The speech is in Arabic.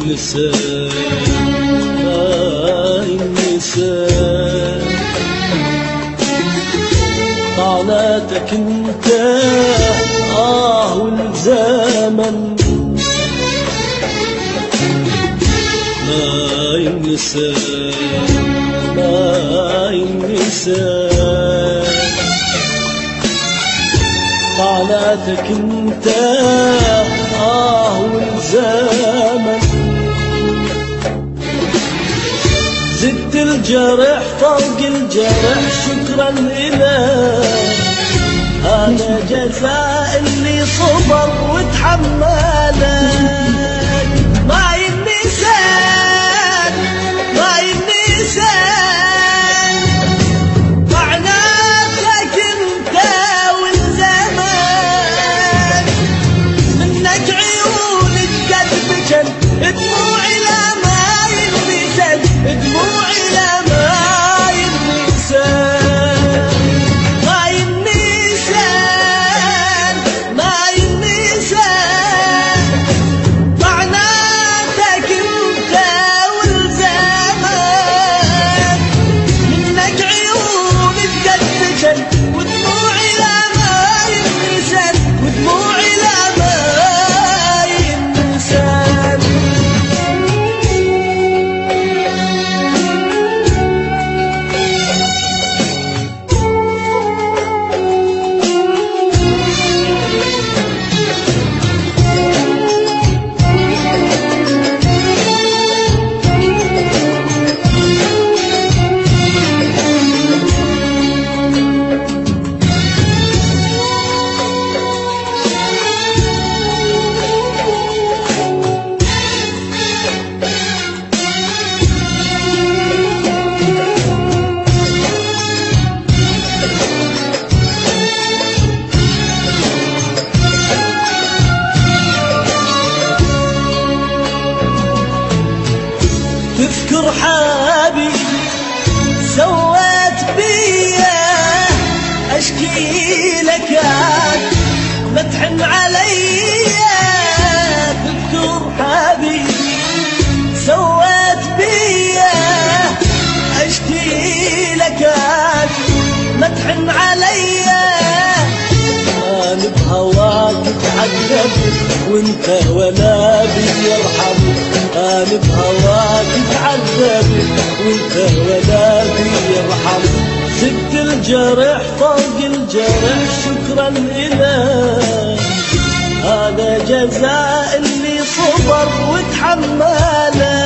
ينسى ما ينسى طعناتك انت والزمن ما ينسى ما ينسى طعناتك انت والزمن زدت الجرح فوق الجرح شكرا إلك هذا جزاء اللي صبر وتحملك ما ينساك ما ينساك طعناتك انت والزمان منك عيونك قد بكت دموعي لا ما ينساك دموعي لا ما ينساك ما ينساك ما ينساك طعناتك انت والزمان منك عيونك قد بكت ودموعي لا ما ينساك ودموعي لا ما ينساك تذكر حبيبي سويت بيا اشكي لك ما تحن عليا تذكر حبيبي سويت بيا اشكي لك ما تحن عليا انا بهواك تعذب وانت ولا بيرحم انا بهواك تعذب وانت ولا بيرحم زدت الجرح فوق الجرح شكرا إلك هذا جزاء اللي صبر وتحمله